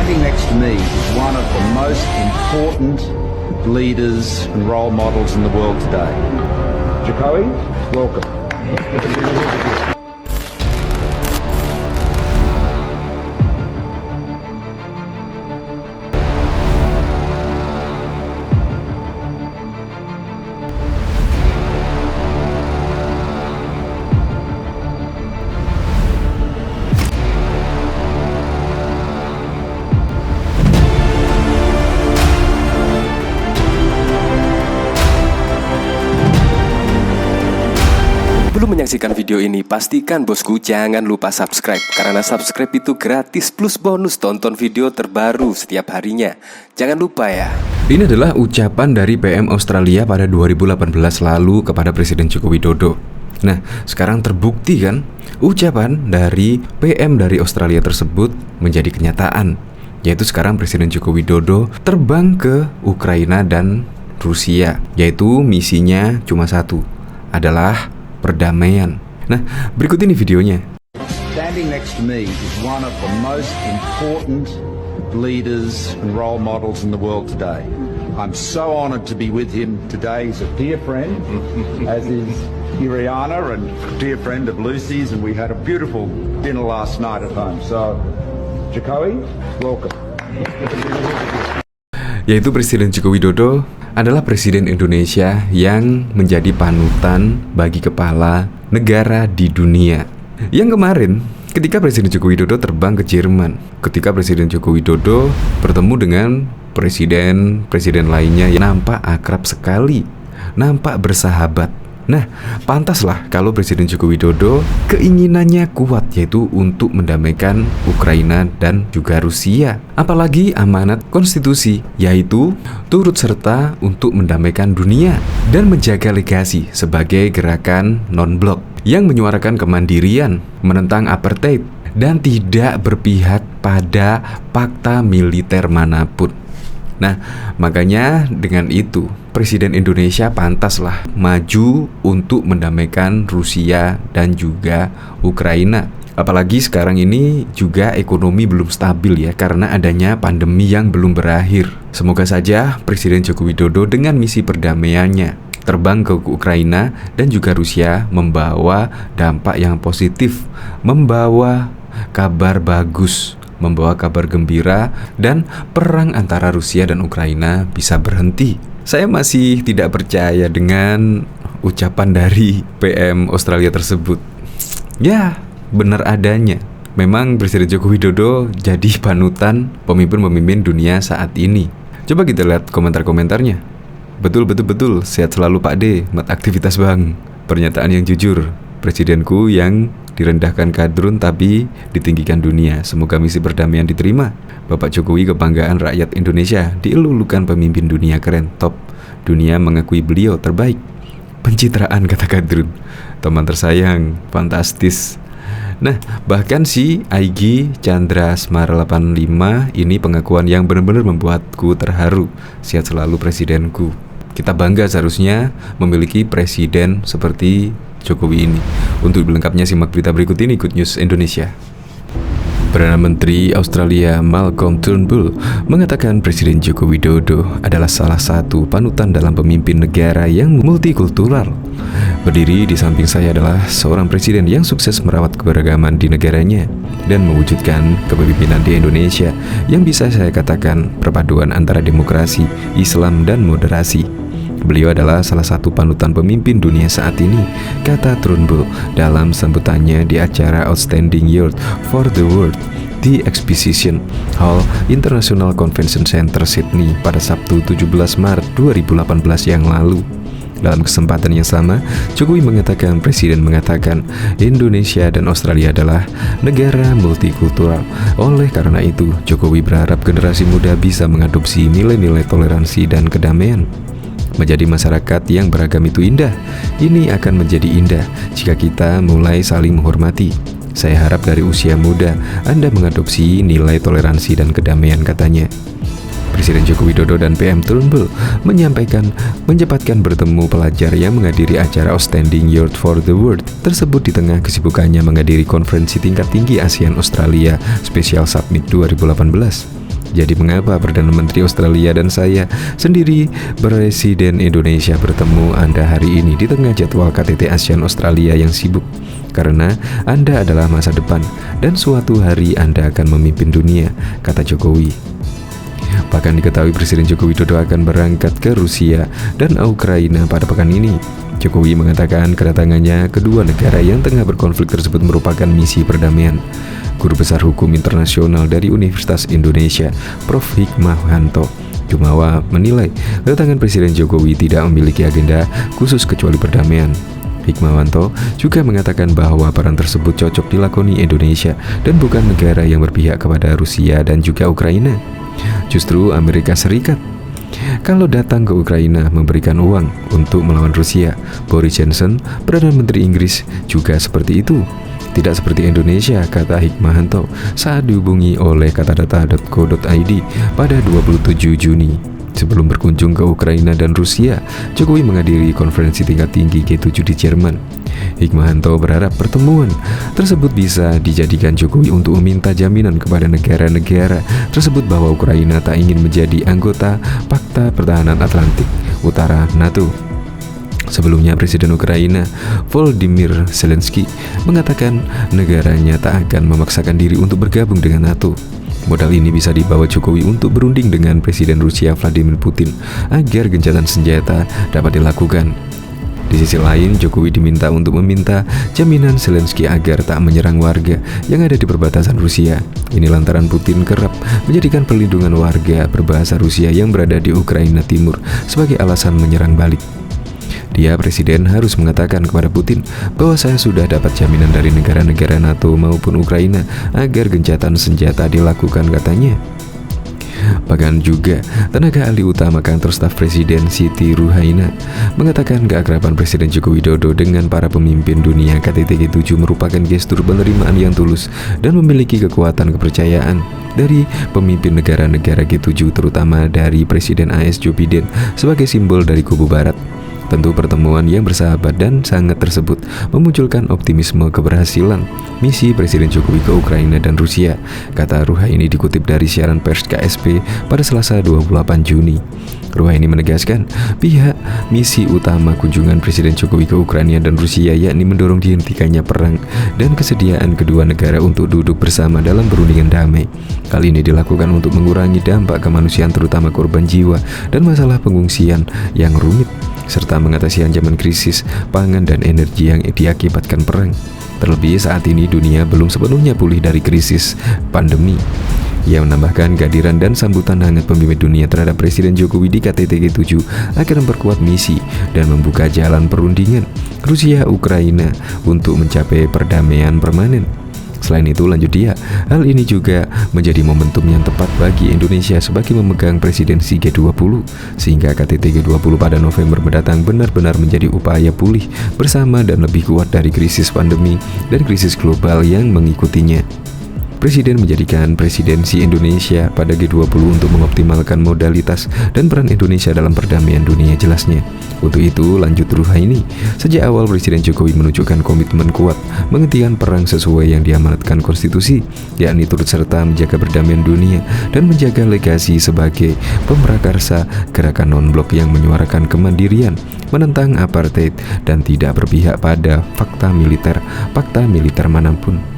Standing next to me is one of the most important leaders and role models in the world today. Jokowi, welcome. Sebelum menyaksikan video ini, pastikan bosku jangan lupa subscribe. Karena subscribe itu gratis plus bonus tonton video terbaru setiap harinya. Jangan lupa ya. Ini adalah ucapan dari PM Australia pada 2018 lalu kepada Presiden Joko Widodo. Nah, sekarang terbukti kan, ucapan dari PM dari Australia tersebut menjadi kenyataan. Yaitu sekarang Presiden Joko Widodo terbang ke Ukraina dan Rusia. Yaitu misinya cuma satu, adalah perdamaian. Nah, berikut ini videonya. Standing next to me is one of the most important leaders and role models in the world today. I'm so honored to be with him today. He's a dear friend, as is Iriana, and dear friend of Lucy's, and we had a beautiful dinner last night at home. So, Jokowi, welcome. Yaitu Presiden Joko Widodo adalah Presiden Indonesia yang menjadi panutan bagi kepala negara di dunia. Yang kemarin, ketika Presiden Joko Widodo terbang ke Jerman, ketika Presiden Joko Widodo bertemu dengan presiden lainnya yang nampak akrab sekali, nampak bersahabat. Nah, pantaslah kalau Presiden Joko Widodo keinginannya kuat, yaitu untuk mendamaikan Ukraina dan juga Rusia. Apalagi amanat konstitusi, yaitu turut serta untuk mendamaikan dunia dan menjaga legasi sebagai gerakan non-blok yang menyuarakan kemandirian, menentang apartheid, dan tidak berpihak pada fakta militer manapun. Nah, makanya dengan itu Presiden Indonesia pantaslah maju untuk mendamaikan Rusia dan juga Ukraina. Apalagi sekarang ini juga ekonomi belum stabil ya, karena adanya pandemi yang belum berakhir. Semoga saja Presiden Joko Widodo dengan misi perdamaiannya terbang ke Ukraina dan juga Rusia membawa dampak yang positif, membawa kabar bagus, membawa kabar gembira, dan perang antara Rusia dan Ukraina bisa berhenti. Saya masih tidak percaya dengan ucapan dari PM Australia tersebut. Ya, benar adanya. Memang Presiden Joko Widodo jadi panutan pemimpin-pemimpin dunia saat ini. Coba kita lihat komentar-komentarnya. Betul, sehat selalu Pak D, mat aktivitas bang. Pernyataan yang jujur, presidenku yang direndahkan kadrun tapi ditinggikan dunia. Semoga misi perdamaian diterima. Bapak Jokowi kebanggaan rakyat Indonesia, dielulukan pemimpin dunia keren, top. Dunia mengakui beliau terbaik. Pencitraan kata kadrun. Teman tersayang, fantastis. Nah, bahkan si IG Chandra Smar 85 ini pengakuan yang benar-benar membuatku terharu. Sehat selalu presidenku. Kita bangga seharusnya memiliki presiden seperti Jokowi ini. Untuk lengkapnya simak berita berikut ini, Good News Indonesia. Perdana Menteri Australia Malcolm Turnbull mengatakan Presiden Joko Widodo adalah salah satu panutan dalam pemimpin negara yang multikultural. Berdiri di samping saya adalah seorang presiden yang sukses merawat keberagaman di negaranya dan mewujudkan kepemimpinan di Indonesia yang bisa saya katakan perpaduan antara demokrasi, Islam, dan moderasi. Beliau adalah salah satu panutan pemimpin dunia saat ini, kata Turnbull dalam sambutannya di acara Outstanding Youth for the World di Exposition Hall International Convention Center Sydney pada Sabtu 17 Maret 2018 yang lalu. Dalam kesempatan yang sama, Jokowi mengatakan Presiden mengatakan Indonesia dan Australia adalah negara multikultural. Oleh karena itu, Jokowi berharap generasi muda bisa mengadopsi nilai-nilai toleransi dan kedamaian. Menjadi masyarakat yang beragam itu indah. Ini akan menjadi indah jika kita mulai saling menghormati. Saya harap dari usia muda Anda mengadopsi nilai toleransi dan kedamaian, katanya. Presiden Joko Widodo dan PM Turnbull menyempatkan bertemu pelajar yang menghadiri acara Outstanding Youth for the World tersebut di tengah kesibukannya menghadiri konferensi tingkat tinggi ASEAN Australia Special Summit 2018. Jadi mengapa Perdana Menteri Australia dan saya sendiri Presiden Indonesia bertemu Anda hari ini di tengah jadwal KTT ASEAN Australia yang sibuk? Karena Anda adalah masa depan dan suatu hari Anda akan memimpin dunia, kata Jokowi. Bahkan diketahui Presiden Joko Widodo akan berangkat ke Rusia dan Ukraina pada pekan ini. Jokowi mengatakan kedatangannya kedua negara yang tengah berkonflik tersebut merupakan misi perdamaian. Guru Besar Hukum Internasional dari Universitas Indonesia, Prof. Hikmahanto Jumawa menilai kedatangan Presiden Jokowi tidak memiliki agenda khusus kecuali perdamaian. Hikmawanto juga mengatakan bahwa peran tersebut cocok dilakoni Indonesia dan bukan negara yang berpihak kepada Rusia dan juga Ukraina. Justru Amerika Serikat kalau datang ke Ukraina memberikan uang untuk melawan Rusia. Boris Johnson, Perdana Menteri Inggris, juga seperti itu. Tidak seperti Indonesia, kata Hikmahanto saat dihubungi oleh katadata.co.id pada 27 Juni. Sebelum berkunjung ke Ukraina dan Rusia, Jokowi menghadiri konferensi tingkat tinggi G7 di Jerman. Hikmahanto berharap pertemuan tersebut bisa dijadikan Jokowi untuk meminta jaminan kepada negara-negara tersebut bahwa Ukraina tak ingin menjadi anggota Pakta Pertahanan Atlantik Utara NATO. Sebelumnya, Presiden Ukraina Volodymyr Zelensky mengatakan negaranya tak akan memaksakan diri untuk bergabung dengan NATO. Modal ini bisa dibawa Jokowi untuk berunding dengan Presiden Rusia Vladimir Putin agar gencatan senjata dapat dilakukan. Di sisi lain, Jokowi diminta untuk meminta jaminan Zelensky agar tak menyerang warga yang ada di perbatasan Rusia. Ini lantaran Putin kerap menjadikan perlindungan warga berbahasa Rusia yang berada di Ukraina Timur sebagai alasan menyerang balik. Presiden harus mengatakan kepada Putin bahwa saya sudah dapat jaminan dari negara-negara NATO maupun Ukraina agar gencatan senjata dilakukan, katanya. Bahkan juga tenaga ahli utama kantor staf Presiden Siti Ruhaina mengatakan keakraban Presiden Joko Widodo dengan para pemimpin dunia KTT G7 merupakan gestur penerimaan yang tulus dan memiliki kekuatan kepercayaan dari pemimpin negara-negara G7, terutama dari Presiden AS Joe Biden sebagai simbol dari kubu barat. Tentu pertemuan yang bersahabat dan sangat tersebut memunculkan optimisme keberhasilan misi Presiden Jokowi ke Ukraina dan Rusia, kata Ruhaini dikutip dari siaran pers KSP pada Selasa 28 Juni. Ruhaini menegaskan pihak misi utama kunjungan Presiden Jokowi ke Ukraina dan Rusia yakni mendorong dihentikannya perang dan kesediaan kedua negara untuk duduk bersama dalam perundingan damai. Hal ini dilakukan untuk mengurangi dampak kemanusiaan terutama korban jiwa dan masalah pengungsian yang rumit, serta mengatasi ancaman krisis pangan dan energi yang diakibatkan perang. Terlebih saat ini dunia belum sepenuhnya pulih dari krisis pandemi. Ia menambahkan kehadiran dan sambutan hangat pemimpin dunia terhadap Presiden Jokowi di KTT G7 akan memperkuat misi dan membuka jalan perundingan Rusia-Ukraina untuk mencapai perdamaian permanen. Selain itu, lanjut dia, hal ini juga menjadi momentum yang tepat bagi Indonesia sebagai memegang presidensi G20, sehingga KTT G20 pada November mendatang benar-benar menjadi upaya pulih bersama dan lebih kuat dari krisis pandemi dan krisis global yang mengikutinya. Presiden menjadikan presidensi Indonesia pada G20 untuk mengoptimalkan modalitas dan peran Indonesia dalam perdamaian dunia, jelasnya. Untuk itu, lanjut Ruhaini, sejak awal Presiden Jokowi menunjukkan komitmen kuat menghentikan perang sesuai yang diamanatkan konstitusi, yakni turut serta menjaga perdamaian dunia dan menjaga legasi sebagai pemrakarsa gerakan non-blok yang menyuarakan kemandirian, menentang apartheid dan tidak berpihak pada fakta militer manapun.